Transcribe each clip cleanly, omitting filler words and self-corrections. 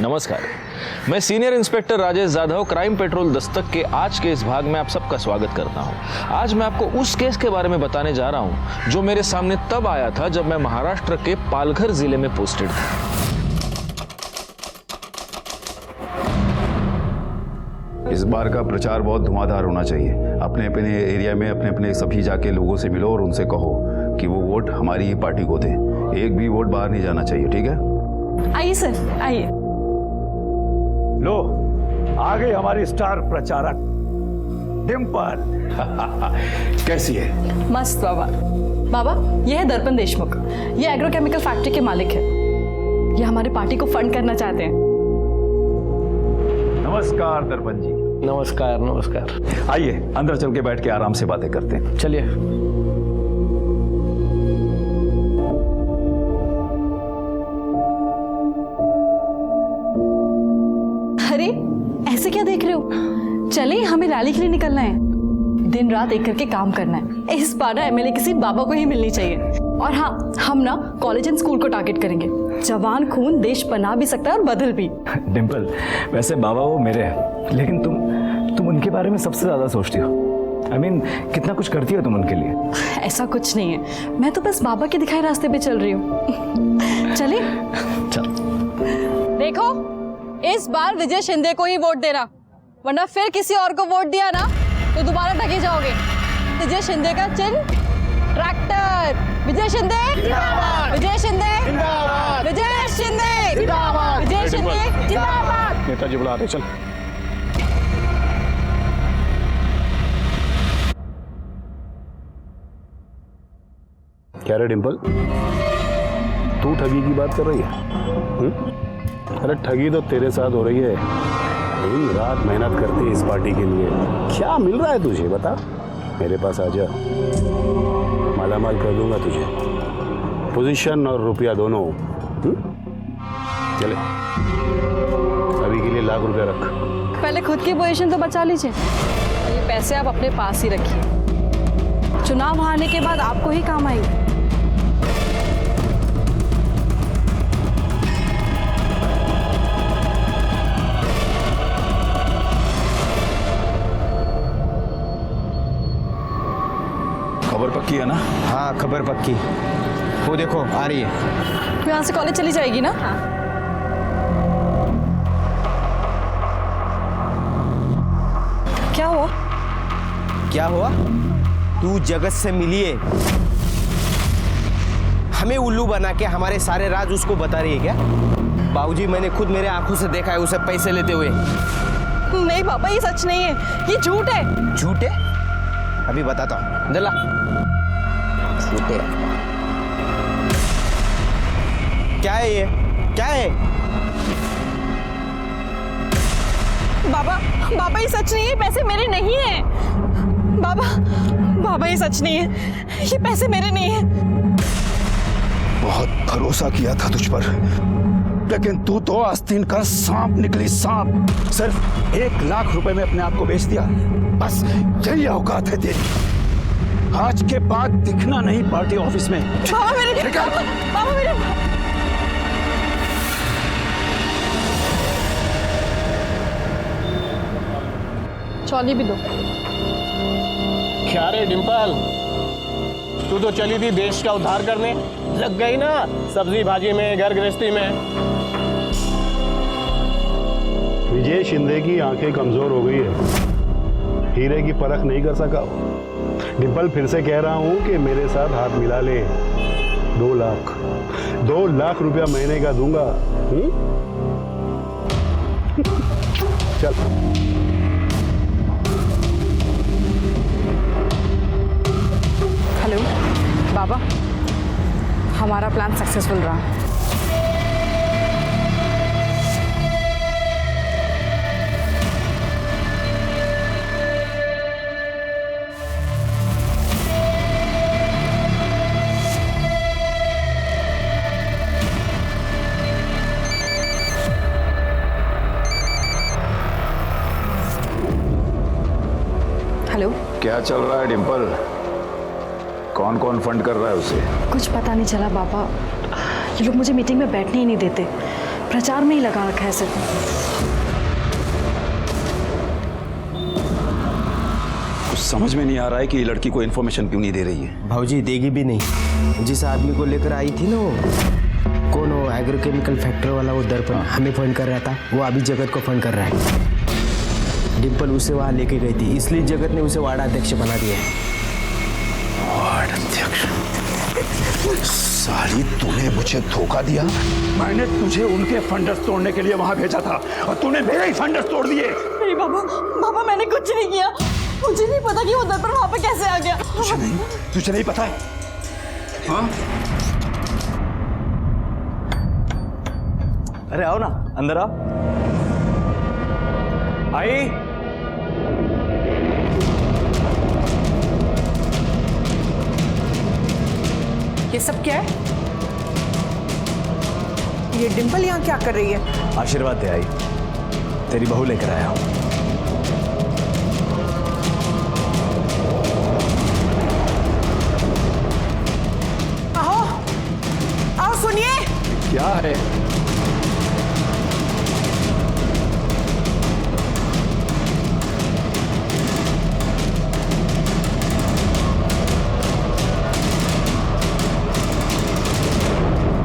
नमस्कार, मैं senior inspector Rajesh Jadhav crime petrol Dastak के आज के इस भाग में आप सबका स्वागत करता हूं। आज मैं आपको उस केस के बारे में बताने जा रहा हूं जो मेरे सामने तब आया था जब मैं महाराष्ट्र के पालघर जिले में पोस्टेड था। इस बार का प्रचार बहुत धुआंधार होना चाहिए। अपने अपने एरिया में अपने अपने सभी जाके लोगों से मिलो और उनसे कहो कि वो वोट हमारी ही पार्टी को दें। एक भी वोट बाहर नहीं जाना चाहिए, ठीक है? आइए सर, आइए। लो, आ गई हमारी स्टार प्रचारक डिम्पल। कैसी है? मस्त बाबा। बाबा, ये है दर्पण देशमुख। ये एग्रोकेमिकल फैक्ट्री के मालिक है। ये हमारी पार्टी को फंड करना चाहते हैं। नमस्कार दर्पण जी। नमस्कार नमस्कार। आइए अंदर चल के बैठ के आराम से बातें करते हैं। चलिए। अरे ऐसे क्या देख रहे हो? चले, हमें रैली के लिए निकलना है। दिन रात एक करके काम करना है। इस बार ना एमएलए की सीट बाबा को ही मिलनी चाहिए। और हाँ, हम ना कॉलेज एंड स्कूल को टारगेट करेंगे। जवान खून देश बना भी सकता है और बदल भी। डिम्पल, वैसे बाबा वो मेरे हैं, लेकिन तुम उनके बारे में सबसे ज्यादा सोचती हो। I mean, कितना कुछ करती हो तुम उनके लिए। ऐसा कुछ नहीं है, मैं तो बस बाबा के दिखाए रास्ते पे चल रही हूँ। चले? चल। देखो, इस बार विजय शिंदे को ही वोट देना, वरना फिर किसी और को वोट दिया ना तो दोबारा ठगे जाओगे। विजय शिंदे का चिन्ह ट्रैक्टर। विजय शिंदे जिंदाबाद, विजय शिंदे जिंदाबाद, विजय शिंदे जिंदाबाद, विजय शिंदे जिंदाबाद। नेताजी बुला रहे, चल। क्या रे डिम्पल, तू ठगी की बात कर रही है? अरे ठगी तो तेरे साथ हो रही है। दिन रात मेहनत करती है इस पार्टी के लिए। क्या मिल रहा है तुझे, बता। मेरे पास आ जा, मालामाल कर दूंगा तुझे, पोजीशन और रुपया दोनों। चले, अभी के लिए लाख रुपया रख। पहले खुद की पोजीशन तो बचा लीजिए, ये पैसे आप अपने पास ही रखिए। चुनाव हारने के बाद आपको ही काम आएंगे। खबर पक्की है ना? हाँ, खबर पक्की। वो देखो आ रही है। तो यहाँ से कॉलेज चली जाएगी ना? क्या हुआ? क्या हुआ? तू जगत से मिली है, हमें उल्लू बना के हमारे सारे राज उसको बता रही है क्या? बाबूजी, मैंने खुद मेरे आंखों से देखा है उसे पैसे लेते हुए। नहीं पापा, ये सच नहीं है, ये झूठ है। झूठ है? अभी बताता हूँ, दिला। झूठ है। क्या है ये? क्या है? बाबा ये सच नहीं है, पैसे मेरे नहीं है। बाबा ये सच नहीं है, ये पैसे मेरे नहीं है। बहुत भरोसा किया था तुझ पर, लेकिन तू तो आस्तीन का सांप निकली, सांप। सिर्फ 1 लाख रुपए में अपने आप को बेच दिया। बस यही औकात है तेरी। आज के बाद दिखना नहीं पार्टी ऑफिस में। बाबा मेरे चौली भी दो। क्या रे डिम्पल, तू तो चली थी देश का उद्धार करने, लग गई ना सब्जी भाजी में, घर गृहस्थी में। विजय शिंदे की आंखें कमजोर हो गई है, हीरे की परख नहीं कर सका। डिम्पल, फिर से कह रहा हूं कि मेरे साथ हाथ मिला ले। 2 लाख रुपया महीने का दूंगा। चल। हेलो बाबा, हमारा प्लान सक्सेसफुल रहा। हेलो, क्या चल रहा है डिम्पल? कौन कौन फंड कर रहा है उसे? कुछ पता नहीं चला बाबा, ये लोग मुझे मीटिंग में बैठने ही नहीं देते। प्रचार में ही लगा रखा है सिर्फ। कुछ समझ में नहीं आ रहा है कि ये लड़की को इन्फॉर्मेशन क्यों नहीं दे रही है। भाऊजी देगी भी नहीं। जिस आदमी को लेकर आई थी ना वो, कौन हो, एग्रोकेमिकल फैक्ट्री वाला, वो दर्पण हमें फोन कर रहा था, वो अभी जगत को फोन कर रहा है। डिम्पल उसे वहां लेके गई थी, इसलिए जगत ने उसे वार्ड अध्यक्ष बना दिया है। वार्ड अध्यक्ष? साली, तूने मुझे धोखा दिया। मैंने तुझे उनके फंडर्स तोड़ने के लिए वहां भेजा था और तूने मेरे ही फंडर्स तोड़ दिए। नहीं बाबा, बाबा मैंने कुछ नहीं किया। मुझे नहीं पता कि वो दर्पण वहां पे कैसे आ गया। तुझे नहीं पता है? हाँ? अरे आओ ना, अंदर आओ। आई। ये सब क्या है? ये डिम्पल यहाँ क्या कर रही है? आशीर्वाद दे आई, तेरी बहू लेकर आया हूं। आओ, आओ सुनिए। क्या है?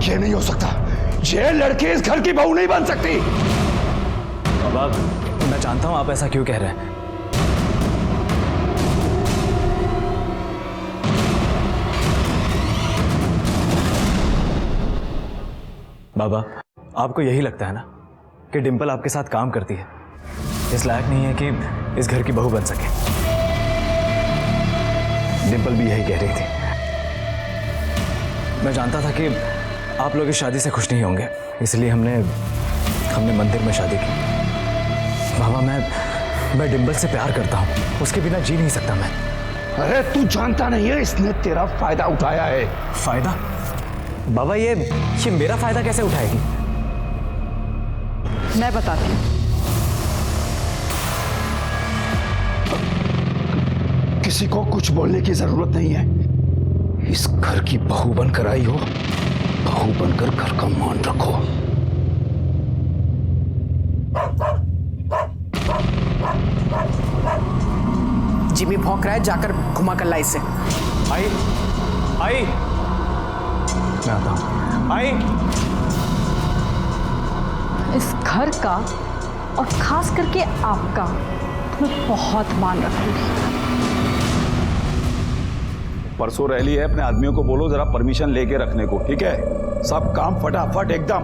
ये नहीं हो सकता। ये लड़की इस घर की बहू नहीं बन सकती। बाबा, मैं जानता हूं आप ऐसा क्यों कह रहे हैं। बाबा, आपको यही लगता है ना कि डिम्पल आपके साथ काम करती है, इस लायक नहीं है कि इस घर की बहू बन सके। डिम्पल भी यही कह रही थी। मैं जानता था कि आप लोग इस शादी से खुश नहीं होंगे, इसलिए हमने मंदिर में शादी की। बाबा, मैं डिम्पल से प्यार करता हूँ, उसके बिना जी नहीं सकता मैं। अरे तू जानता नहीं है, इसने तेरा फायदा उठाया है। फायदा? बाबा, ये मेरा फायदा कैसे उठाएगी? मैं बताती हूँ। किसी को कुछ बोलने की जरूरत नहीं है। इस घर की बहू बनकर आई हो, बहू बनकर घर का मान रखो। जिमी भौंक रहा है, जाकर घुमा कर ला इसे। आई, आई, मैं आता हूं। आई। इस घर का और खास करके आपका मैं बहुत मान रखूंगी। परसों रैली है, अपने आदमियों को बोलो जरा परमिशन लेके रखने को, ठीक है? सब काम फटाफट एकदम।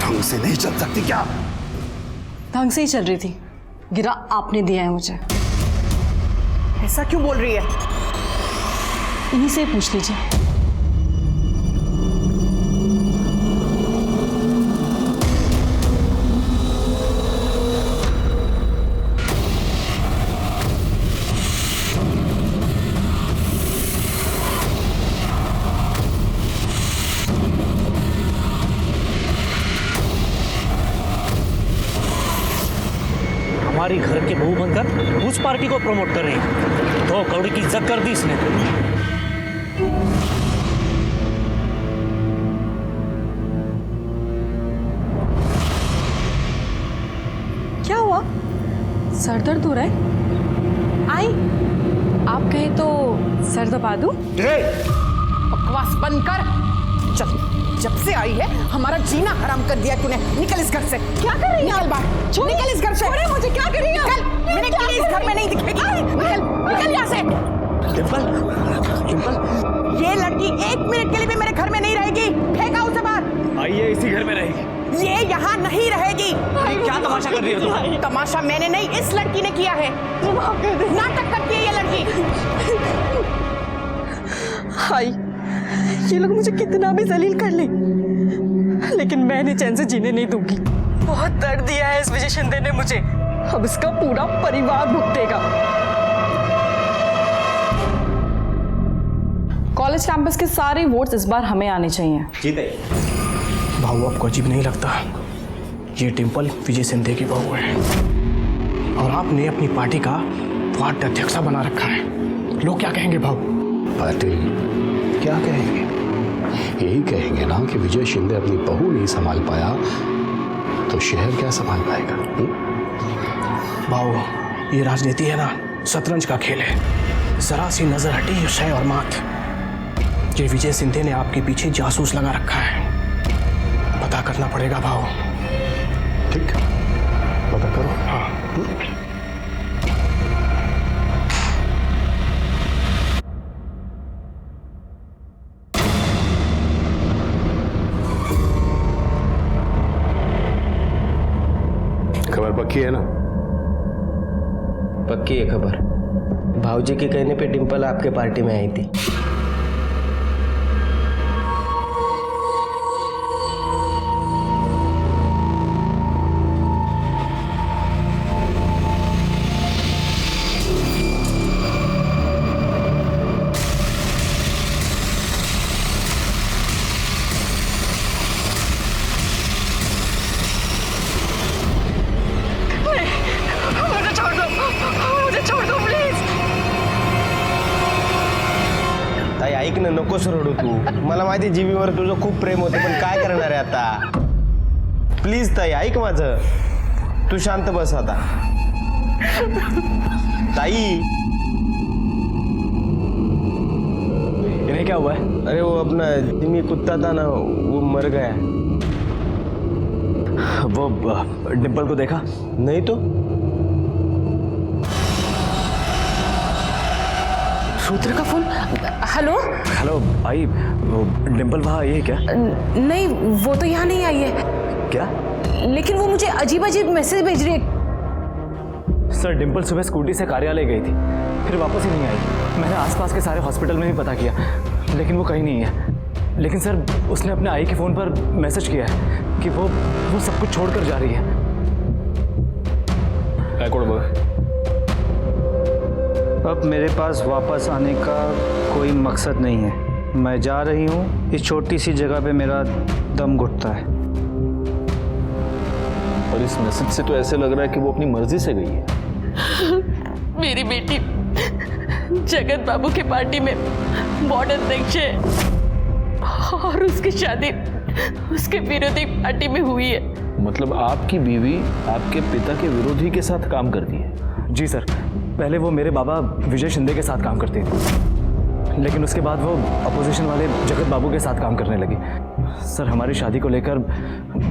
ढंग से नहीं चल सकती क्या? ढंग से ही चल रही थी, गिरा आपने दिया है मुझे। ऐसा क्यों बोल रही है? इन्हीं से ही पूछ लीजिए। हमारी घर के बहू बनकर उस पार्टी को प्रमोट कर रही है। तो कौड़ी की इज्जत कर दी इसने। क्या हुआ? सर दर्द हो रहा है? आई, आप कहे तो सर दबा दूं? बकवास बंद कर। चल, जब से आई है हमारा जीना हराम कर दिया तूने। निकल इस घर से। क्या कर रही है? निकल बाहर। निकल इस घर से। छोड़े मुझे, क्या कर रही है? निकल, मैंने कहा इस घर में नहीं दिखेगी। निकल, निकल यहाँ से। डिम्पल, डिम्पल, ये लड़की 1 मिनट के लिए भी मेरे घर में नहीं रहेगी। फेंका उसे बाहर। आइए, इसी घर में रहेगी। ये यहाँ नहीं रहेगी। क्या तमाशा कर रही हो तुम? तमाशा मैंने नहीं, इस लड़की ने किया है। नाटक करती है ये लड़की। हाय, ये लोग मुझे कितना भी जलील कर ले, लेकिन मैं इन्हें चैन से जीने नहीं दूंगी। बहुत दर्द दिया है इस विजय शिंदे ने मुझे, अब इसका पूरा परिवार भुगतेगा। कॉलेज कैंपस के सारे वोट्स इस बार हमें आने चाहिए। भाऊ, आपको अजीब नहीं लगता? ये डिम्पल विजय शिंदे की बहू है और आपने अपनी पार्टी का वार्ड अध्यक्ष बना रखा है। लोग क्या कहेंगे भाऊ? पाटिल, क्या कहेंगे? यही कहेंगे ना कि विजय शिंदे अपनी बहू नहीं संभाल पाया तो शहर क्या संभाल पाएगा? भाऊ, ये राजनीति है ना, शतरंज का खेल है। जरा सी नजर हटी शय और मात। ये विजय सिंधे ने आपके पीछे जासूस लगा रखा है। पता करना पड़ेगा भाऊ। ठीक, पता करो। हाँ। खबर पक्की है ना? पक्की है खबर। भाऊजी के कहने पे डिंपल आपके पार्टी में आई थी। ताई ऐक ना, नकोस रडू तू। मला माहिती जीवीवर तुझं खूप प्रेम होतं, पण काय करणार आहे आता? प्लीज ताई ऐक माझं, तू शांत बस आता। ताई, इन्हें क्या हुआ है? अरे वो अपना जिमी कुत्ता था ना, वो मर गया। वो डिंपल को देखा? नहीं तो। रुद्र का फोन। हेलो। हेलो भाई, वो डिंपल वहाँ आई है क्या? नहीं, वो तो यहाँ नहीं आई है। क्या? लेकिन वो मुझे अजीब अजीब मैसेज भेज रही है। सर, डिंपल सुबह स्कूटी से कार्यालय गई थी, फिर वापस ही नहीं आई। मैंने आसपास के सारे हॉस्पिटल में भी पता किया, लेकिन वो कहीं नहीं है। लेकिन सर, उसने अपने आई के फ़ोन पर मैसेज किया है कि वो सब कुछ छोड़कर जा रही है। अब मेरे पास वापस आने का कोई मकसद नहीं है। मैं जा रही हूँ। इस छोटी सी जगह पे मेरा दम घुटता है। और इस मैसेज से तो ऐसे लग रहा है कि वो अपनी मर्जी से गई है। मेरी बेटी जगत बाबू के पार्टी में वार्ड अध्यक्ष है और उसकी शादी उसके विरोधी पार्टी में हुई है। मतलब आपकी बीवी आपके पिता के विरोधी के साथ काम करती है? जी सर, पहले वो मेरे बाबा विजय शिंदे के साथ काम करती थी, लेकिन उसके बाद वो अपोजिशन वाले जगत बाबू के साथ काम करने लगी। सर, हमारी शादी को लेकर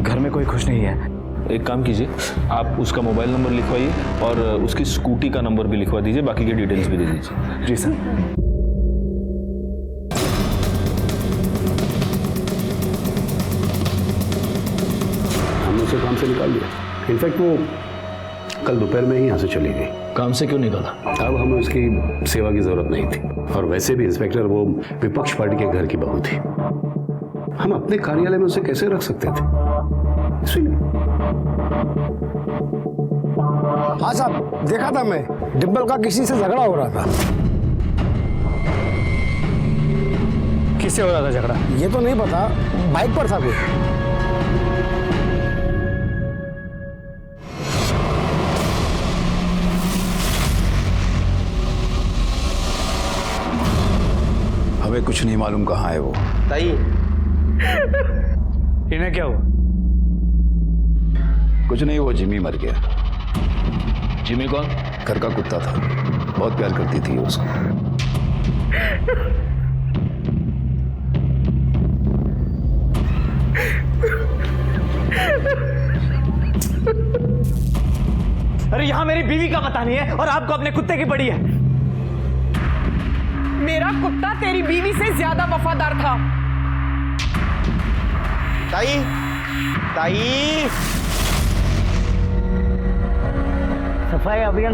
घर में कोई खुश नहीं है। एक काम कीजिए, आप उसका मोबाइल नंबर लिखवाइए और उसकी स्कूटी का नंबर भी लिखवा दीजिए, बाकी की डिटेल्स भी दे दीजिए। जी सर। हमने उसे काम से निकाल दिया। इनफैक्ट वो कल दोपहर में ही यहाँ से चली गई। काम से क्यों निकाला? अब हमें उसकी सेवा की जरूरत नहीं थी, और वैसे भी इंस्पेक्टर वो विपक्ष पार्टी के घर की बहू थी। हम अपने कार्यालय में उसे कैसे रख सकते थे? इसलिए हाँ साहब, देखा था मैं, डिंपल का किसी से झगड़ा हो रहा था। किससे हो रहा था झगड़ा? ये तो नहीं पता, बाइक पर था कोई। हमें कुछ नहीं मालूम कहाँ है वो। ताई, इन्हें क्या हुआ? कुछ नहीं, वो जिमी मर गया। जिमी कौन? घर का कुत्ता था, बहुत प्यार करती थी उसको। अरे यहाँ मेरी बीवी का पता नहीं है और आपको अपने कुत्ते की पड़ी है। मेरा कुत्ता तेरी बीवी से ज्यादा वफादार था। ताई, ताई।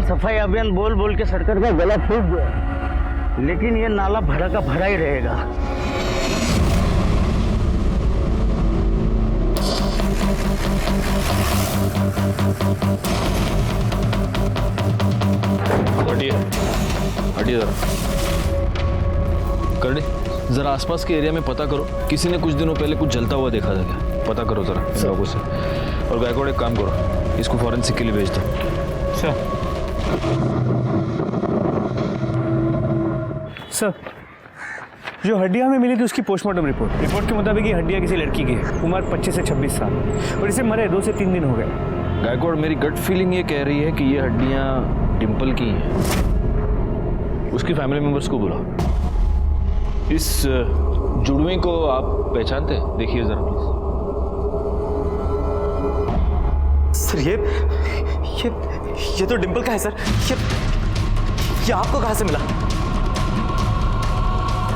सफाई अभियान बोल बोल के सरकार का गला फूट गया, लेकिन ये नाला भरा का भरा ही रहेगा। हटिए, हटिए जरा। करनी, जरा आसपास के एरिया में पता करो, किसी ने कुछ दिनों पहले कुछ जलता हुआ देखा था क्या? पता करो जरा इन लोगों से। और गायकवाड़, एक काम करो, इसको फॉरेंसिक के लिए भेज दो। सर, जो हड्डियां हमें मिली थी उसकी पोस्टमार्टम रिपोर्ट के मुताबिक ये हड्डियां किसी लड़की की है, उम्र 25 से 26 साल, और इसे मरे 2 से 3 दिन हो गए। गायकवाड़, मेरी गट फीलिंग ये कह रही है कि ये हड्डियां डिंपल की हैं। उसकी फैमिली मेंबर्स को बुलाओ। इस जुड़वे को आप पहचानते हैं? देखिए जरा प्लीज। सर ये तो डिंपल का है सर। ये आपको कहाँ से मिला?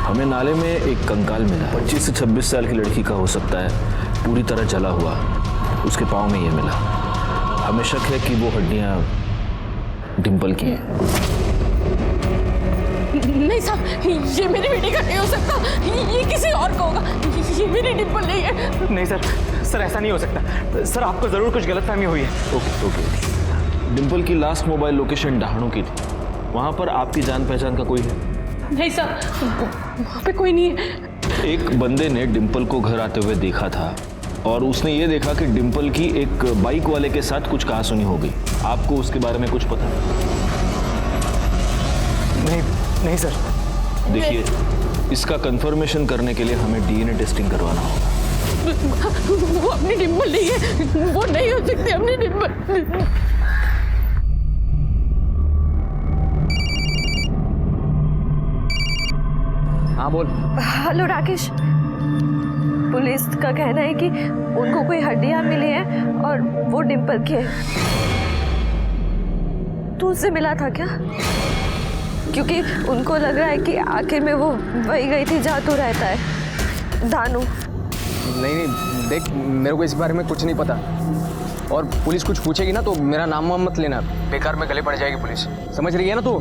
हमें नाले में एक कंकाल मिला। 25 से 26 साल की लड़की का हो सकता है, पूरी तरह जला हुआ। उसके पाँव में ये मिला। हमें शक है कि वो हड्डियां डिंपल की हैं। नहीं साहब, ये मेरी बेटी का नहीं हो सकता, ये किसी और का होगा। ये मेरी डिंपल नहीं है। नहीं सर ऐसा नहीं हो सकता सर, आपको जरूर कुछ गलतफहमी हुई है। ओके। डिंपल की लास्ट मोबाइल लोकेशन डहाणू की थी। वहां पर आपकी जान पहचान का कोई है? नहीं साहब, वहाँ पे कोई नहीं है। एक बंदे ने डिंपल को घर आते हुए देखा था और उसने ये देखा कि डिंपल की एक बाइक वाले के साथ कुछ कहासुनी हो गई। आपको उसके बारे में कुछ पता है? नहीं सर। देखिए, इसका कंफर्मेशन करने के लिए हमें डीएनए टेस्टिंग करवाना होगा। वो अपनी डिंपल नहीं है, वो नहीं हो सकती अपनी डिंपल। हाँ बोल। हेलो राकेश, पुलिस का कहना है कि उनको कोई हड्डियां मिली हैं और वो डिंपल की है। तू उससे मिला था क्या? क्योंकि उनको लग रहा है कि आखिर में वो वही गई थी जहाँ तू रहता है, दानू। नहीं देख, मेरे को इस बारे में कुछ नहीं पता, और पुलिस कुछ पूछेगी ना तो मेरा नाम वाम मत लेना, बेकार में गले पड़ जाएगी पुलिस। समझ रही है ना तू?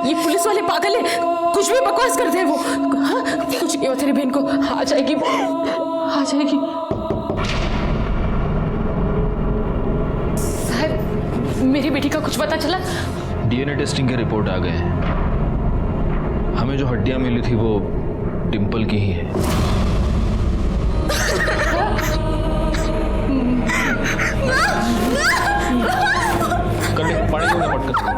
ये पुलिस वाले पागल है, कुछ भी बकवास करते हैं वो। हाँ, कुछ नहीं हो तेरी बहन को, आ जाएगी वो, आ जाएगी। साहब, मेरी बेटी का कुछ पता चला? डीएनए टेस्टिंग के रिपोर्ट आ गए हैं। हमें जो हड्डियां मिली थी वो डिंपल की ही है। पानी दो ना पटकन।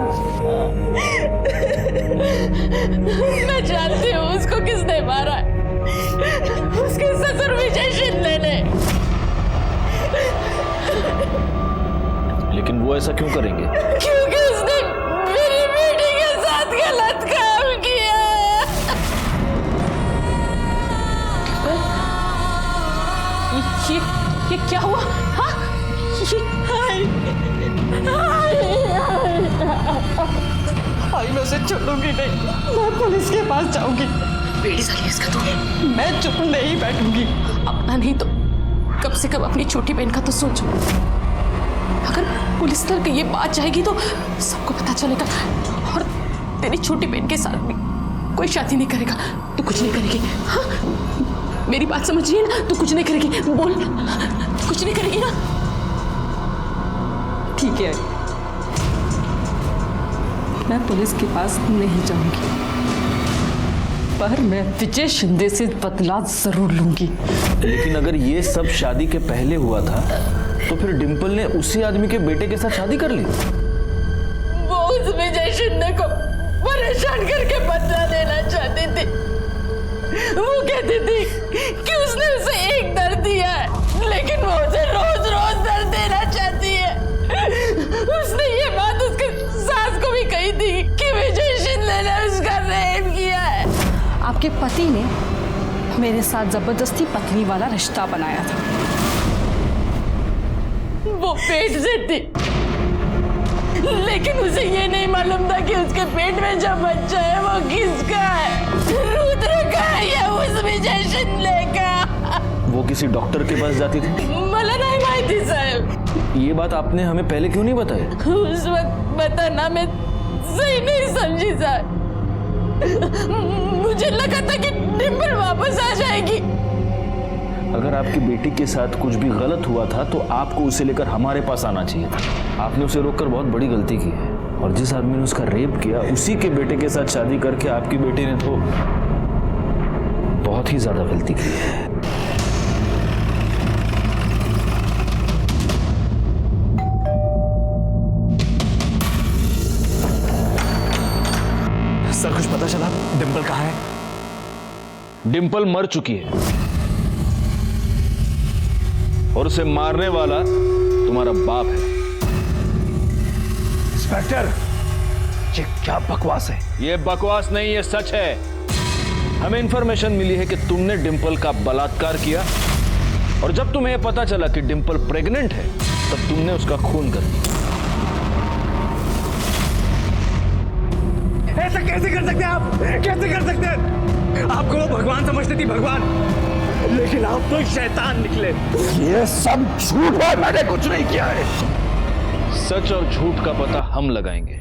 मैं जानती हूँ उसको किसने मारा है, उसके ससुर विजय शिंदे ने। लेकिन वो ऐसा क्यों करेंगे? क्योंकि उसने मेरी बेटी के साथ गलत काम किया। ये क्या हुआ? हाँ? आई मैं उसे छोड़ूंगी नहीं, मैं पुलिस के पास जाऊंगी। बेटी साली इसका तो मैं चुप नहीं बैठूंगी। अपना नहीं तो कम से कम अपनी छोटी बहन का तो सोचो। अगर पुलिस तक ये बात जाएगी तो सबको पता चलेगा, और तेरी छोटी बहन के साथ भी कोई शादी नहीं करेगा। तू कुछ नहीं करेगी? हाँ, मेरी बात समझ रही है ना? तू कुछ नहीं करेगी? बोल, कुछ नहीं करेगी ना? ठीक है, मैं पुलिस के पास नहीं जाऊंगी, पर मैं विजय शिंदे से बदला जरूर लूंगी। लेकिन अगर ये सब शादी के पहले हुआ था तो फिर डिंपल ने उसी आदमी के बेटे के साथ शादी कर ली। वो उस विजय शिंदे को परेशान करके बदला लेना चाहती थी। वो कहती थी कि उसने उसे एक दर्द दिया है, लेकिन वो उसे रोज रोज दर्द देना चाहती है। उसने ये बात उसके सास को भी कही थी कि विजय शिंदे ने उसका रेप किया है। आपके पति ने मेरे साथ जबरदस्ती पत्नी वाला रिश्ता बनाया था। वो पेट से थी, लेकिन उसे ये नहीं मालूम था कि उसके पेट में जो बच्चा है वो किसका है, रुद्र का है या उस विजय शिंदे का। वो किसी डॉक्टर के पास जाती थी? मला नहीं माहिती साहब। ये बात आपने हमें पहले क्यों नहीं बताई? उस वक्त बताना मैं सही नहीं समझी साहब। मुझे लगा था कि डिंपल वापस आ जाएगी। अगर आपकी बेटी के साथ कुछ भी गलत हुआ था तो आपको उसे लेकर हमारे पास आना चाहिए था। आपने उसे रोककर बहुत बड़ी गलती की है, और जिस आदमी ने उसका रेप किया उसी के बेटे के साथ शादी करके आपकी बेटी ने तो बहुत ही ज्यादा गलती की है। पता चला डिम्पल कहाँ है? डिम्पल मर चुकी है और उसे मारने वाला तुम्हारा बाप है। इंस्पेक्टर, ये क्या बकवास है? ये बकवास नहीं, ये सच है। हमें इंफॉर्मेशन मिली है कि तुमने डिम्पल का बलात्कार किया और जब तुम्हें यह पता चला कि डिम्पल प्रेग्नेंट है तब तुमने उसका खून कर दिया। ऐसा कैसे कर सकते हैं आप? कैसे कर सकते हैं? आपको वो भगवान समझती थी, भगवान, लेकिन आप तो शैतान निकले। ये सब झूठ है, मैंने कुछ नहीं किया है। सच और झूठ का पता हम लगाएंगे।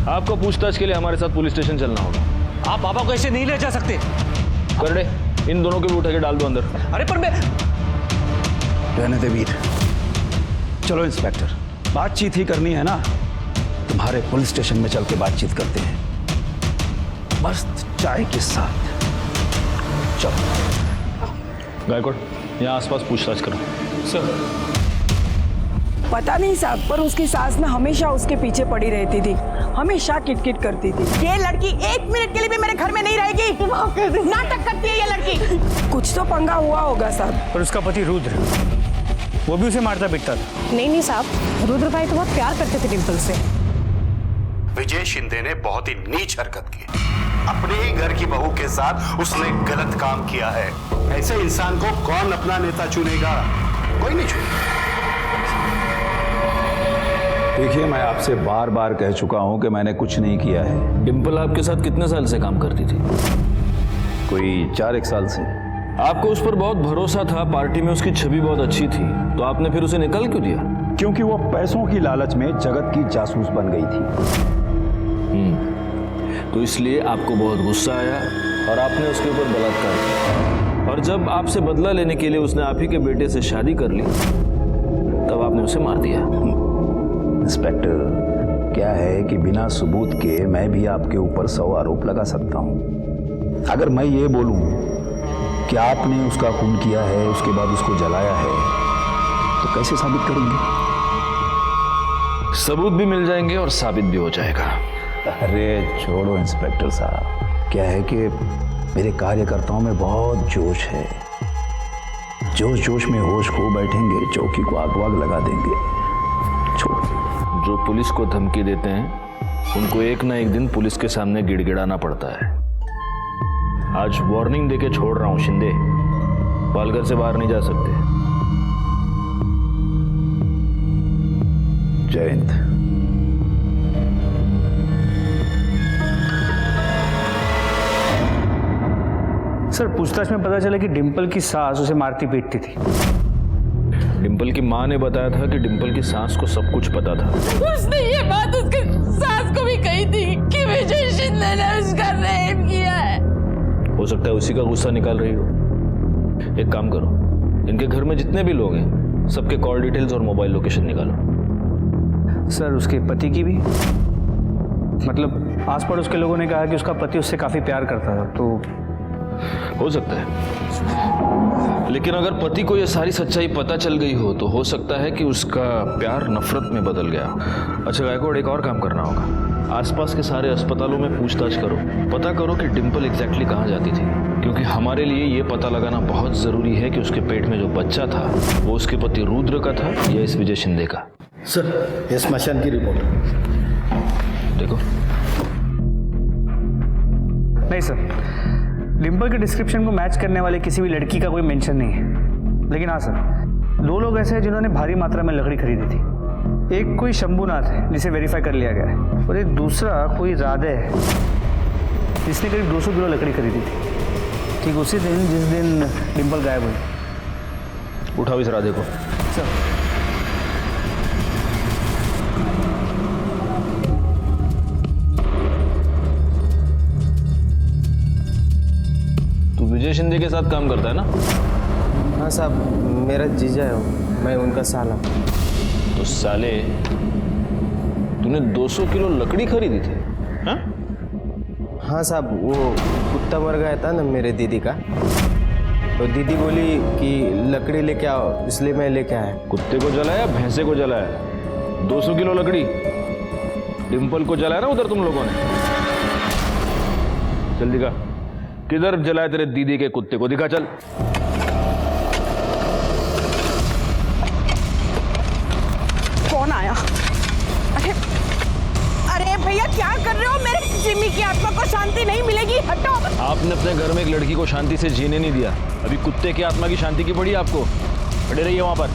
आपको पूछताछ के लिए हमारे साथ पुलिस स्टेशन चलना होगा। आप बाबा को ऐसे नहीं ले जा सकते। करड़े, इन दोनों के भी उठा के डाल दो अंदर। अरे पर मैं रहने दे वीर। चलो इंस्पेक्टर, बातचीत ही करनी है ना, तुम्हारे पुलिस स्टेशन में चल के बातचीत करते हैं, मस्त चाय के साथ। चलो। गायकवाड़, यहाँ आसपास पूछताछ करो। सर, पता नहीं साहब, पर उसकी सास ना हमेशा उसके पीछे पड़ी रहती थी, हमेशा किटकिट करती थी। ये लड़की 1 मिनट के लिए भी मेरे घर में नहीं रहेगी। माफ कर दे। नाटक करती है ये लड़की। कुछ तो पंगा हुआ होगा साहब। और उसका पति रुद्र, वो भी उसे मारता पीटता था। नहीं साहब, रुद्र भाई तो बहुत प्यार करते थे डिम्पल से। विजय शिंदे ने बहुत ही नीच हरकत की। अपने ही घर की बहू के साथ उसने गलत काम किया है। ऐसे इंसान को कौन अपना नेता चुनेगा? कोई नहीं चुनेगा। देखिए, मैं आपसे बार बार कह चुका हूं कि मैंने कुछ नहीं किया है। डिम्पल आपके साथ कितने साल से काम करती थी? कोई 4-1 साल से। आपको उस पर बहुत भरोसा था, पार्टी में उसकी छवि बहुत अच्छी थी, तो आपने फिर उसे निकाल क्यों दिया? क्योंकि वो पैसों की लालच में जगत की जासूस बन गई थी। तो इसलिए आपको बहुत गुस्सा आया और आपने उसके ऊपर बलात्कार किया। और जब आपसे बदला लेने के लिए उसने आप ही के बेटे से शादी कर ली तब आपने उसे मार दिया। इंस्पेक्टर, क्या है कि बिना सबूत के मैं भी आपके ऊपर 100 आरोप लगा सकता हूं। अगर मैं ये बोलूं कि आपने उसका खून किया है, उसके बाद उसको जलाया है, तो कैसे साबित करेंगे? सबूत भी मिल जाएंगे और साबित भी हो जाएगा। अरे छोड़ो इंस्पेक्टर साहब, क्या है कि मेरे कार्यकर्ताओं में बहुत जोश है। जोश जोश में होश खो बैठेंगे, चौकी को आग वाग लगा देंगे। छोड़ो। जो पुलिस को धमकी देते हैं उनको एक ना एक दिन पुलिस के सामने गिड़गिड़ाना पड़ता है। आज वार्निंग देके छोड़ रहा हूं शिंदे, पालघर से बाहर नहीं जा सकते। जय हिंद। सर, पूछताछ में पता चला कि डिम्पल की सास उसे मारती पीटती थी। डिम्पल की माँ ने बताया था कि डिम्पल की सास को सब कुछ पता था। उसने ये बात उसके सास को भी कही थी कि विजय शिंदे ने उसका रेप किया है। हो सकता है उसी का गुस्सा निकाल रही हो। एक काम करो, इनके घर में जितने भी लोग हैं सबके कॉल डिटेल्स और मोबाइल लोकेशन निकालो। सर, उसके पति की भी? मतलब आस पड़ोस के लोगों ने कहा कि उसका पति उससे काफी प्यार करता था, तो हो सकता है। लेकिन अगर पति को यह सारी सच्चाई पता चल गई हो तो हो सकता है कि उसका प्यार नफरत में बदल गया। अच्छा गायकवाड़, एक और काम करना होगा। आसपास के सारे अस्पतालों में पूछताछ करो, पता करो कि डिम्पल एग्जैक्टली कहाँ जाती थी, क्योंकि हमारे लिए ये पता लगाना बहुत जरूरी है कि उसके पेट में जो बच्चा था वो उसके पति रुद्र का था या इस विजय शिंदे का। सर, ये स्मशान की रिपोर्ट। देखो। नहीं सर, डिम्पल के डिस्क्रिप्शन को मैच करने वाले किसी भी लड़की का कोई मेंशन नहीं है। लेकिन हाँ सर, 2 लोग ऐसे हैं जिन्होंने भारी मात्रा में लकड़ी खरीदी थी। एक कोई शंभुनाथ है जिसे वेरीफाई कर लिया गया है, और एक दूसरा कोई राधे है जिसने करीब 200 किलो लकड़ी खरीदी थी, ठीक उसी दिन जिस दिन डिम्पल गायब हुई। उठाओ इस राधे को। सर, विजय शिंदे के साथ काम करता है ना? हाँ साहब, मेरा जीजा है, मैं उनका साला। तो साले, तूने 200 किलो लकड़ी खरीदी थी? हाँ? हाँ साहब, वो कुत्ता मर गया था ना मेरे दीदी का, तो दीदी बोली कि लकड़ी लेके आओ, इसलिए मैं लेके आया। कुत्ते को जलाया, भैंसे को जलाया? 200 किलो लकड़ी? डिम्पल को जलाया ना उधर तुम लोगों ने? चल दिखा, किधर जलाया तेरे दीदी के कुत्ते को, दिखा चल। कौन आया? अरे अरे भैया क्या कर रहे हो? मेरे जिमी की आत्मा को शांति नहीं मिलेगी, हटो। आपने अपने घर में एक लड़की को शांति से जीने नहीं दिया, अभी कुत्ते की आत्मा की शांति की पड़ी आपको। खड़े रहिए वहां पर।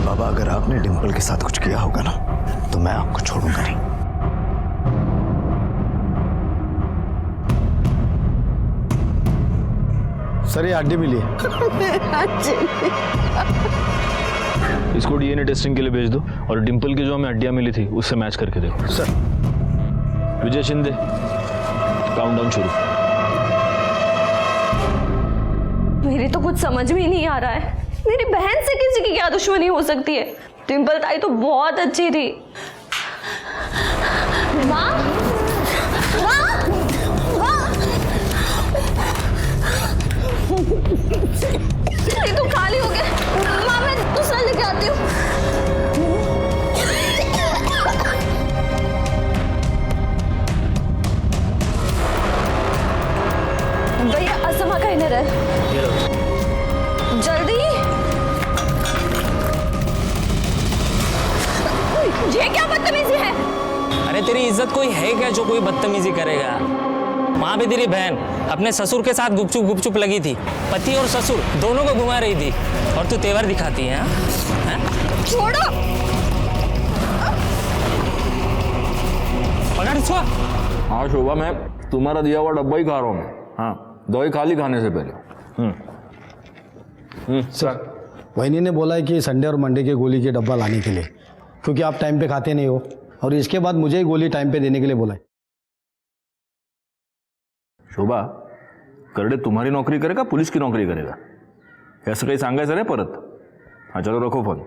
बाबा, अगर आपने डिम्पल के साथ कुछ किया होगा ना तो मैं आपको छोड़ूंगा नहीं। सर ये हड्डी मिली है। इसको डीएनए टेस्टिंग के लिए भेज दो और डिम्पल की जो हमें हड्डियां मिली थी उससे मैच करके देखो। सर। विजय शिंदे, काउंटडाउन शुरू। मेरी तो कुछ समझ में ही नहीं आ रहा है, मेरी बहन से किसी की क्या दुश्मनी हो सकती है? डिम्पल ताई तो बहुत अच्छी थी। माँ, माँ, माँ। ये तो खाली हो गया। माँ, मैं दूसरा लेके आती हूँ। भैया असमा का इनर है, जल्दी। ये क्या बदतमीजी है? अरे तेरी इज्जत कोई है क्या जो कोई बदतमीजी करेगा? वहाँ पे तेरी बहन अपने ससुर के साथ गुपचुप गुपचुप लगी थी, पति और ससुर दोनों को घुमा रही थी, और तू तेवर दिखाती है? छोड़ो। पकड़ इसको। हाँ शोभा, मैं तुम्हारा दिया हुआ डब्बा ही खा रहा हूँ। हाँ, दवाई खा ली खाने से पहले। सर, वहीनी ने बोला है कि संडे और मंडे के गोली के डब्बा लाने के लिए, क्योंकि आप टाइम पे खाते नहीं हो, और इसके बाद मुझे ही गोली टाइम पे देने के लिए बोला है। शोभा, करडे तुम्हारी नोकरी करेगा पुलिस की नोकरी करेगा असं काही सांगायचं रे परत? हाँ चलो रखो फोन।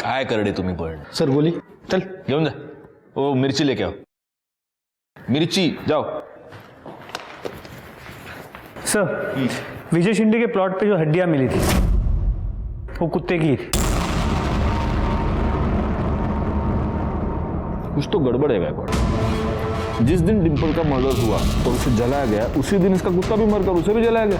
काय करडे तुम्ही पण? सर गोली चल घेऊन जा। ओ मिर्ची लेके आओ, मिर्ची जाओ। सर, विजय शिंदे के प्लॉट पे जो हड्डियां मिली थी वो कुत्ते की थी। कुछ तो गड़बड़ है गायकवाड़। जिस दिन डिम्पल का मर्डर हुआ तो उसे जलाया गया, उसी दिन इसका कुत्ता भी मरकर उसे भी जलाया गया।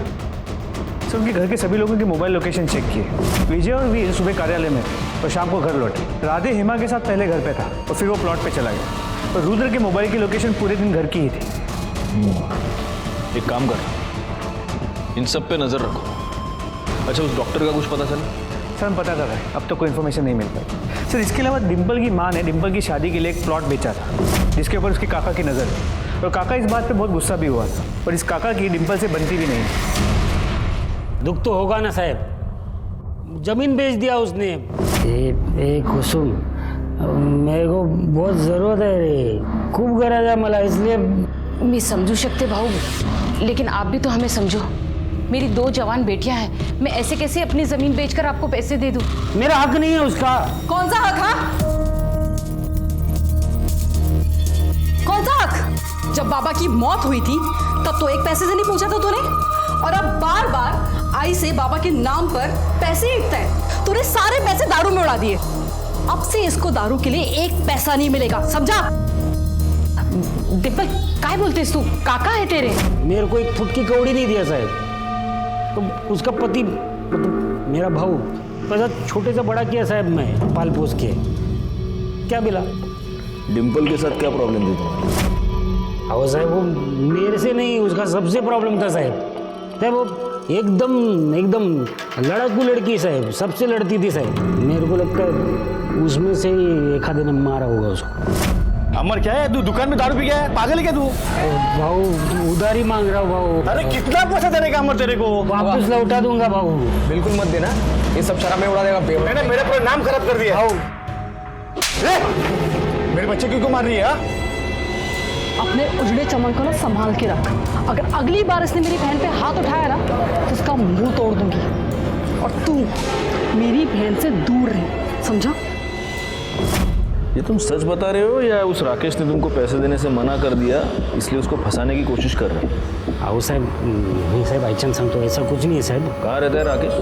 सर, उनके घर के सभी लोगों की मोबाइल लोकेशन चेक किए। विजय और वीर सुबह कार्यालय में और शाम को घर लौटे। राधे हेमा के साथ पहले घर पे था और फिर वो प्लॉट पे चला गया, और रुद्र के मोबाइल की लोकेशन पूरे दिन घर की ही थी। एक काम कर, इन सब पे नजर रखो। अच्छा, उस डॉक्टर का कुछ पता चला? सर, हम पता कर रहे हैं, अब तक कोई इन्फॉर्मेशन नहीं मिल पाई। सर, इसके अलावा डिम्पल की माँ ने डिम्पल की शादी के लिए एक प्लॉट बेचा था जिसके ऊपर उसके काका की नज़र है, और काका इस बात पे बहुत गुस्सा भी हुआ था, और इस काका की डिम्पल से बनती भी नहीं। दुख तो होगा ना साहब, जमीन बेच दिया उसने। ए कुसुम, मेरे को बहुत ज़रूरत है रे, खूप गरज आहे मला, इसलिए मैं समझू शकते भाऊ, लेकिन आप भी तो हमें समझो। मेरी 2 जवान बेटियां हैं, मैं ऐसे कैसे अपनी जमीन बेचकर आपको पैसे दे दूं? मेरा हक नहीं है उसका। कौन सा हक? हाँ, कौन सा हक? जब बाबा की मौत हुई थी तब तो एक पैसे से नहीं पूछा था तूने, और अब बार बार आई से बाबा के नाम पर पैसे ईंटता है। तूने सारे पैसे दारू में उड़ा दिए। अब से इसको दारू के लिए 1 पैसा नहीं मिलेगा, समझा? डिम्पल, काय बोलतेस तू? काका है तेरे? मेरे को 1 फुट की कौड़ी नहीं दिया साहब, तो उसका पति मतलब मेरा भाऊ पैसा छोटे से बड़ा किया साहब, मैं पाल पोस के क्या मिला? डिम्पल के साथ क्या प्रॉब्लम थी तुम्हारी? हाँ साहब, वो मेरे से नहीं, उसका सबसे प्रॉब्लम था साहब। वो एकदम लड़ाकू लड़की साहब, सबसे लड़ती थी साहब। मेरे को लगता है उसमें से ही एक आधे ने मारा होगा उसको। अमर, क्या है तू दुकान में दारू पी गया है? पागल है क्या तू? भाऊ उधारी मांग रहा हूँ भाऊ। अरे कितना पैसा देने का अमर तेरे को? वापस लौटा दूंगा भाऊ। बिल्कुल मत देना, ये सब शराब में उड़ा देगा। मैंने मेरे पूरा नाम खराब कर दिया। भाऊ मेरे बच्चे क्यों मार रही है? अपने उजड़े चमन को ना संभाल के रख। अगर अगली बार इसने मेरी बहन पे हाथ उठाया ना तो उसका मुंह तोड़ दूंगी, और तू मेरी बहन से दूर रहे, समझा? ये तुम सच बता रहे हो या उस राकेश ने तुमको पैसे देने से मना कर दिया इसलिए उसको फंसाने की कोशिश कर रहे हो? अहो साहेब, नहीं साहेब, आईचंद सांगतो, ऐसा कुछ नहीं है साहेब. कहाँ रहता है राकेश?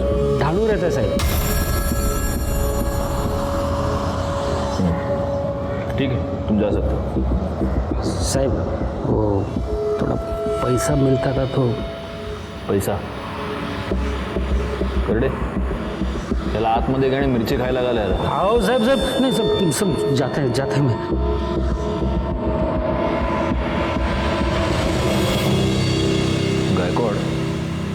ढाणू रहता है साहेब. ठीक है, तुम जा सकते हो. साहेब, वो थोड़ा पैसा मिलता था तो. पैसा करडे त्याला आतमध्ये गाणी मिरची खायला घालायला. आओ साहब, साहब नहीं, सब जाते हैं मैं. गायकवाड़,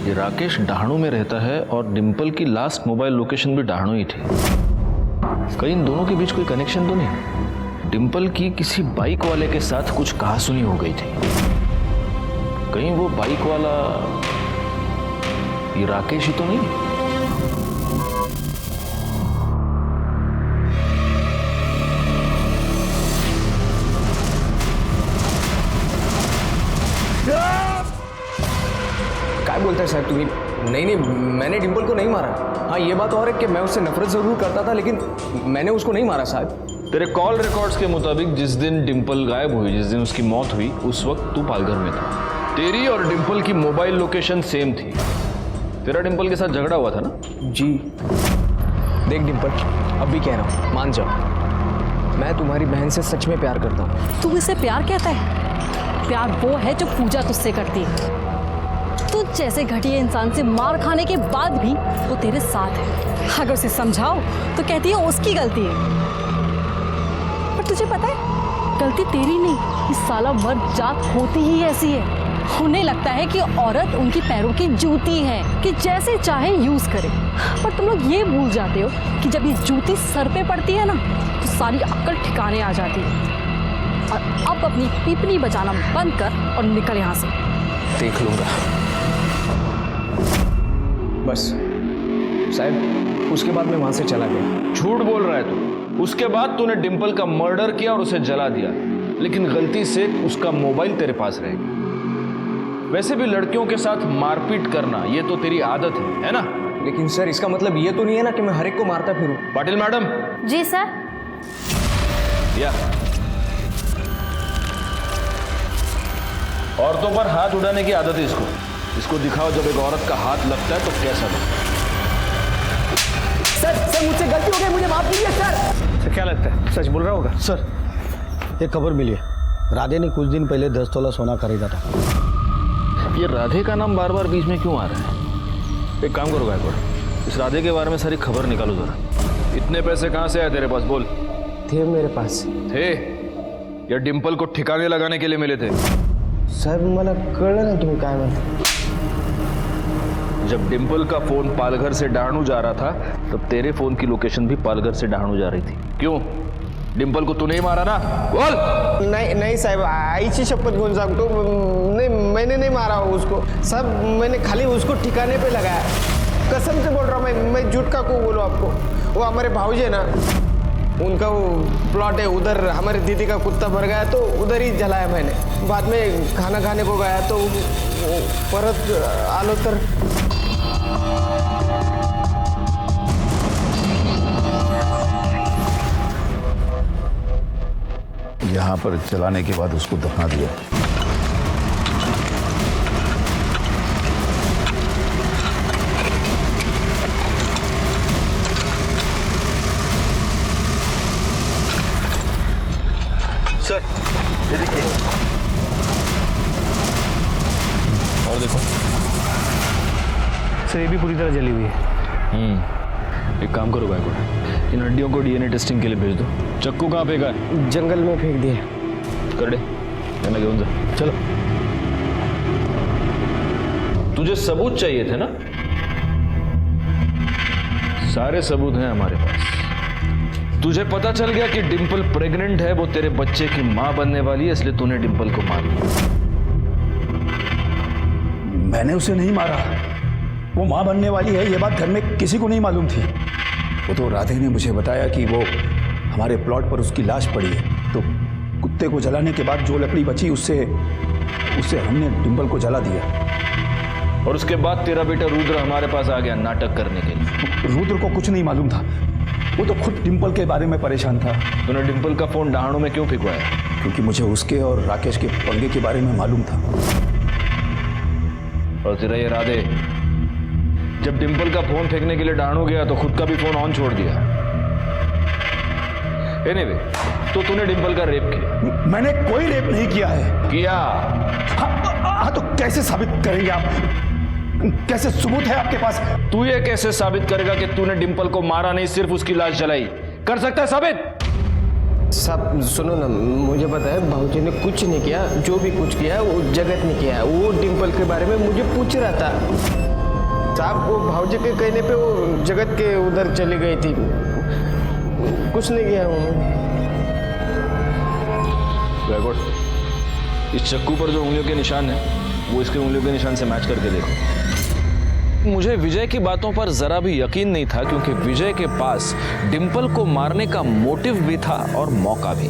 ये राकेश डहाणू में रहता है और डिम्पल की लास्ट मोबाइल लोकेशन भी डहाणू ही थी. कहीं इन दोनों के बीच कोई कनेक्शन तो नहीं? डिम्पल की किसी बाइक वाले के साथ कुछ कहासुनी हो गई थी. कहीं वो बाइक वाला ये राकेश ही तो नहीं? क्या बोलते हैं साहब तुम्हें? नहीं, मैंने डिम्पल को नहीं मारा. हाँ, ये बात और है कि मैं उससे नफरत जरूर करता था, लेकिन मैंने उसको नहीं मारा साहब. तेरे कॉल रिकॉर्ड्स के मुताबिक जिस दिन डिम्पल गायब हुई, जिस दिन उसकी मौत हुई, उस वक्त तू पालघर में था. तेरी और डिम्पल की मोबाइल लोकेशन सेम थी. तेरा डिम्पल के साथ झगड़ा हुआ था ना? जी. देख डिम्पल, अब भी कह रहा हूँ, मान जाओ, मैं तुम्हारी बहन से सच में प्यार करता हूँ. तू इसे प्यार कहता है? प्यार वो है जो पूजा तुझसे करती है. तू जैसे घटिया इंसान से मार खाने के बाद भी वो तेरे साथ है. अगर उसे समझाओ तो कहती है उसकी गलती है. पर तुझे पता है, गलती तेरी नहीं, इस साला मर्द जात होती ही ऐसी है. उन्हें लगता है कि औरत उनकी पैरों की जूती है कि जैसे चाहे यूज करे. पर तुम लोग ये भूल जाते हो कि जब ये जूती सर पे पड़ती है ना तो सारी अक्ल ठिकाने आ जाती है. और अब अपनी पीपनी बजाना बंद कर और निकल यहाँ से. देख लूंगा. बस साहब, उसके बाद मैं वहां से चला गया. झूठ बोल रहा है तू. उसके बाद तूने डिम्पल का मर्डर किया और उसे जला दिया, लेकिन गलती से उसका मोबाइल तेरे पास रहेगा. वैसे भी लड़कियों के साथ मारपीट करना ये तो तेरी आदत है ना? लेकिन सर, इसका मतलब ये तो नहीं है ना कि मैं हर एक को मारता फिरूं. पाटिल मैडम. जी सर. या औरतों पर हाथ उठाने की आदत है इसको. इसको दिखाओ जब एक औरत का हाथ लगता है तो कैसा लगता है. सर, मुझसे गलती हो गई, मुझे माफ कीजिए सर. सर, क्या लगता है सच बोल रहा होगा? सर, एक खबर मिली है. राधे ने कुछ दिन पहले 10 तोला सोना खरीदा था. ये राधे का नाम बार बार बीच में क्यों आ रहा है? एक काम करो गायकवाड़, इस राधे के बारे में सारी खबर निकालो जरा. इतने पैसे कहाँ से आए तेरे पास? बोल. थे मेरे पास. थे या डिम्पल को ठिकाने लगाने के लिए मिले थे? साहेब, मला कळलं नाही तुम्ही काय म्हणता. जब डिम्पल का फोन पालघर से डहाणू जा रहा था तब तेरे फोन की लोकेशन भी पालघर से डहाणू जा रही थी. क्यों? डिम्पल को तू नहीं मारा ना? बोल. नहीं साहब, आईची शपथ घेऊन सांगतो, नहीं, मैंने नहीं मारा उसको साहब. मैंने खाली उसको ठिकाने पे लगाया. कसम से बोल रहा हूँ मैं झूठ का को बोलूँ आपको. वो हमारे भाऊजी है ना, उनका वो प्लॉट है उधर. हमारे दीदी का कुत्ता मर गया तो उधर ही जलाया मैंने. बाद में खाना खाने को गया तो परत आलो तर यहाँ पर चलाने के बाद उसको दफना दिया. सर, ये देखिए. और देखो. सर, ये भी पूरी तरह जली हुई है. एक काम करो गायकवाड़, इन हड्डियों को डीएनए टेस्टिंग के लिए भेज दो. चक्कू कहाँ फेंका है? जंगल में फेंक दिए. करडे, कहना घेऊन जा. चलो. तुझे सबूत चाहिए थे ना? सारे सबूत हैं हमारे पास. तुझे पता चल गया कि डिम्पल प्रेग्नेंट है, वो तेरे बच्चे की मां बनने वाली है, इसलिए तूने डिम्पल को मार दिया. मैंने उसे नहीं मारा. वो मां बनने वाली है ये बात घर में किसी को नहीं मालूम थी. वो तो राधे ने मुझे बताया कि वो हमारे प्लॉट पर उसकी लाश पड़ी है, तो कुत्ते को जलाने के बाद जो लकड़ी बची उससे हमने डिम्पल को जला दिया. और उसके बाद तेरा बेटा रुद्र हमारे पास आ गया नाटक करने के लिए. रुद्र को कुछ नहीं मालूम था. वो तो खुद डिम्पल के बारे में परेशान था। तूने डिम्पल का फोन डहाणों में क्यों फिकवाया? क्योंकि मुझे उसके और राकेश के पंगे के बारे में मालूम था। और तेरा ये राधे जब डिम्पल का फोन फेंकने के लिए डहाणू गया तो खुद का भी फोन ऑन छोड़ दिया। एनीवे, तो तूने डिम्पल का रेप किया? मैंने कोई रेप नहीं किया है। किया? हाँ, तो कैसे साबित करेंगे आप? कैसे सबूत है आपके पास? तू ये कैसे साबित करेगा कि तूने डिम्पल को मारा नहीं, सिर्फ उसकी लाश जलाई? कर सकता है साबित? साहब सुनो ना, मुझे पता है भाऊजी ने कुछ नहीं किया। जो भी कुछ किया वो जगत ने किया। वो डिम्पल के बारे में मुझे पूछ रहा था साहब। वो भाऊजी के कहने पे वो जगत के उधर चली गई थी। कुछ नहीं किया उन्होंने। इस चक्कू पर जो उंगलियों के निशान है वो इसके उंगलियों के निशान से मैच करके देखो। मुझे विजय की बातों पर जरा भी यकीन नहीं था, क्योंकि विजय के पास डिम्पल को मारने का मोटिव भी था और मौका भी।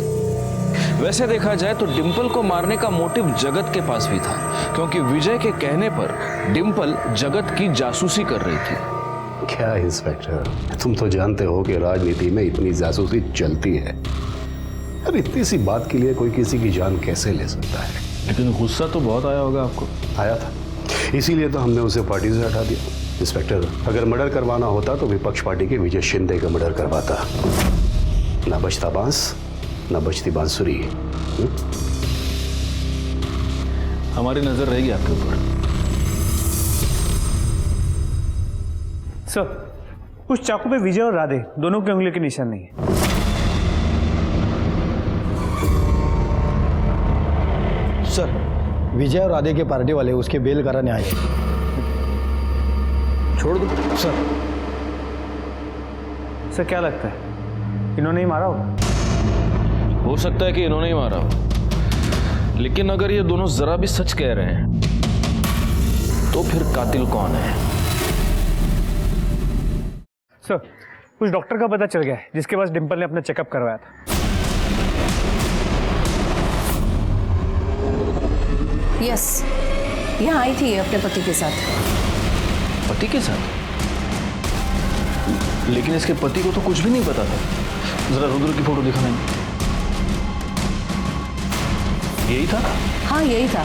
वैसे देखा जाए तो डिम्पल को मारने का मोटिव जगत के पास भी था, क्योंकि विजय के कहने पर डिम्पल जगत की जासूसी कर रही थी। क्या इंस्पेक्टर, तुम तो जानते हो कि राजनीति में इतनी जासूसी चलती है। और इतनी सी बात के लिए कोई किसी की जान कैसे ले सकता है? लेकिन गुस्सा तो बहुत आया होगा आपको। आया था, इसीलिए तो हमने उसे पार्टी से हटा दिया। इंस्पेक्टर, अगर मर्डर करवाना होता तो विपक्ष पार्टी के विजय शिंदे का मर्डर करवाता। ना बचता बांस, ना बचती बांसुरी। हमारी नजर रहेगी आपके ऊपर। सर, उस चाकू पे विजय और राधे दोनों के उंगली के निशान नहीं है। सर, विजय और राधे के पार्टी वाले उसके बेल कराने आए। छोड़ दो सर। सर क्या लगता है इन्होंने ही मारा होगा? हो सकता है कि इन्होंने ही मारा हो, लेकिन अगर ये दोनों जरा भी सच कह रहे हैं तो फिर कातिल कौन है? सर, कुछ डॉक्टर का पता चल गया है जिसके पास डिम्पल ने अपना चेकअप करवाया था। यस, यहाँ आई थी अपने पति के साथ। पति के साथ? लेकिन इसके पति को तो कुछ भी नहीं पता था। जरा रुद्र की फोटो दिखाना। यही था? हाँ यही था।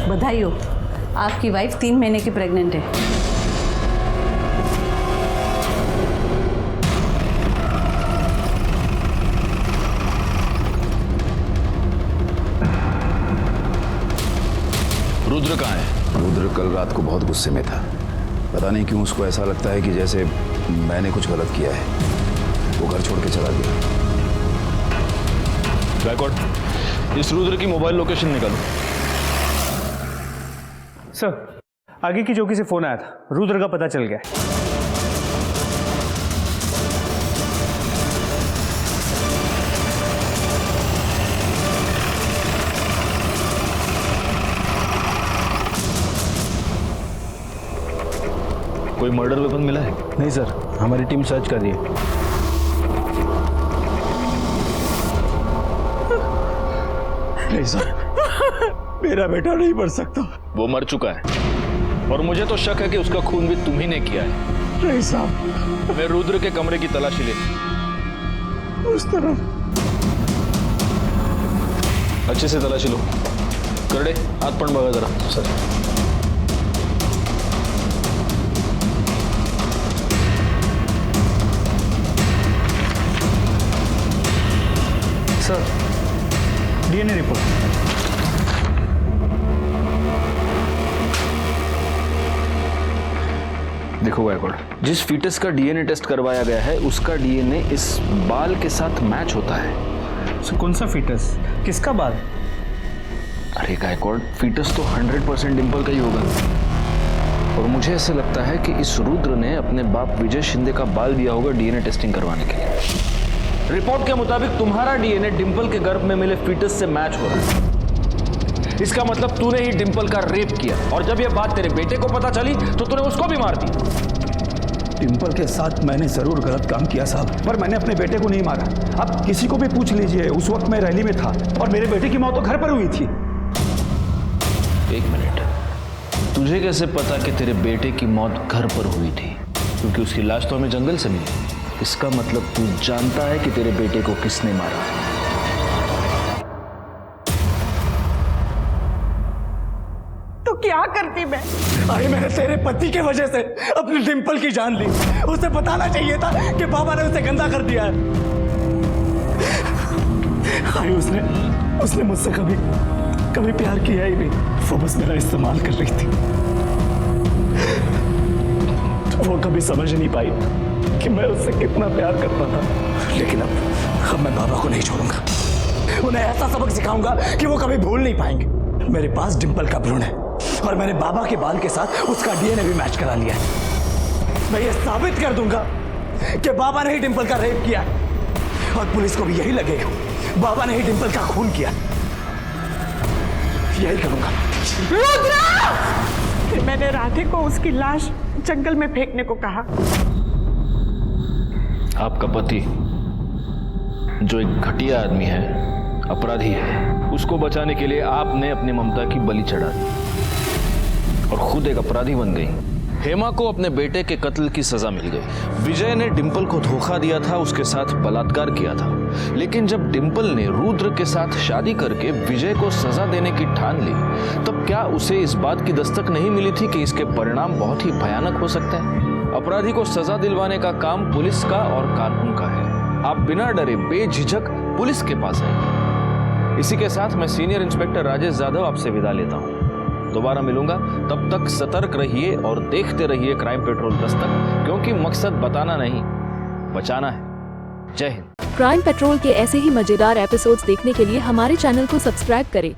बधाई हो, आपकी वाइफ 3 महीने की प्रेग्नेंट है। रुद्र कहाँ है? रुद्र कल रात को बहुत गुस्से में था। पता नहीं क्यों उसको ऐसा लगता है कि जैसे मैंने कुछ गलत किया है। वो घर छोड़ के चला गया। बैकवर्ड, इस रुद्र की मोबाइल लोकेशन निकालो। सर, आगे की चौकी से फोन आया था, रुद्र का पता चल गया। कोई मर्डर वेपन मिला है? नहीं सर, हमारी टीम सर्च कर रही है। नहीं सर, मेरा बेटा नहीं मर सकता। वो मर चुका है और मुझे तो शक है कि उसका खून भी तुम ही ने किया है। नहीं साहब, मैं रुद्र के कमरे की तलाशी ले। उस तरफ अच्छे से तलाशी लो। करडे, हाथ पण बघा जरा। Sir, sir, DNA report. देखो गायकवाड़, जिस फीटस का डीएनए टेस्ट करवाया गया है उसका डीएनए इस बाल के साथ मैच होता है। सर, कौन सा फीटस? किसका बाल? अरे गायकवाड़, फीटस तो 100% डिम्पल का ही होगा। और मुझे ऐसे लगता है कि इस रुद्र ने अपने बाप विजय शिंदे का बाल दिया होगा डीएनए टेस्टिंग करवाने के लिए। रिपोर्ट के मुताबिक तुम्हारा डीएनए डिम्पल के गर्भ में मिले फीटस से मैच हो रहा है। इसका मतलब तूने ही डिम्पल का रेप किया, और जब यह बात तेरे बेटे को पता चली तो तूने उसको भी मार दिया। डिम्पल के साथ मैंने जरूर गलत काम किया साहब, पर मैंने अपने बेटे को नहीं मारा। अब किसी को भी पूछ लीजिए, उस वक्त मैं रैली में था और मेरे बेटे की मौत तो घर पर हुई थी। एक मिनट, तुझे कैसे पता कि तेरे बेटे की मौत घर पर हुई थी? क्योंकि उसकी लाश तो हमें जंगल से मिली। इसका मतलब तू जानता है कि तेरे बेटे को किसने मारा। तो क्या करती मैं? अरे मैंने तेरे पति के वजह से अपनी डिंपल की जान ली। उसे बताना चाहिए था कि बाबा ने उसे गंदा कर दिया है। अरे उसने मुझसे कभी प्यार किया ही नहीं। वो बस मेरा इस्तेमाल कर रही थी। वो कभी समझ नहीं पाई कि मैं उससे कितना प्यार करता था। लेकिन अब मैं बाबा को नहीं छोड़ूंगा। उन्हें ऐसा सबक सिखाऊंगा कि वो कभी भूल नहीं पाएंगे। मेरे पास डिंपल का भ्रूण है और मैंने बाबा के बाल के साथ उसका डीएनए भी मैच करा लिया है। मैं ये साबित कर दूंगा कि बाबा ने ही डिंपल का रेप किया और पुलिस को भी यही लगेगा बाबा ने ही डिंपल का खून किया। यही करूंगा। फिर मैंने राधे को उसकी लाश जंगल में फेंकने को कहा। आपका पति जो एक घटिया आदमी है, अपराधी है, उसको बचाने के लिए आपने अपनी ममता की बलि चढ़ा दी और खुद एक अपराधी बन गई। हेमा को अपने बेटे के कत्ल की सजा मिल गई। विजय ने डिंपल को धोखा दिया था, उसके साथ बलात्कार किया था। लेकिन जब डिंपल ने रुद्र के साथ शादी करके विजय को सजा देने की ठान ली, तब क्या उसे इस बात की दस्तक नहीं मिली थी कि इसके परिणाम बहुत ही भयानक हो सकते हैं। अपराधी को सजा दिलवाने का काम पुलिस का और कानून का है। आप बिना डरे बेझिझक पुलिस के पास आइए। इसी के साथ मैं सीनियर इंस्पेक्टर राजेश जाधव आपसे विदा लेता हूं। दोबारा मिलूंगा, तब तक सतर्क रहिए और देखते रहिए क्राइम पेट्रोल दस्तक, क्योंकि मकसद बताना नहीं, बचाना है। जय हिंद। क्राइम पेट्रोल के ऐसे ही मजेदार एपिसोड्स देखने के लिए हमारे चैनल को सब्सक्राइब करें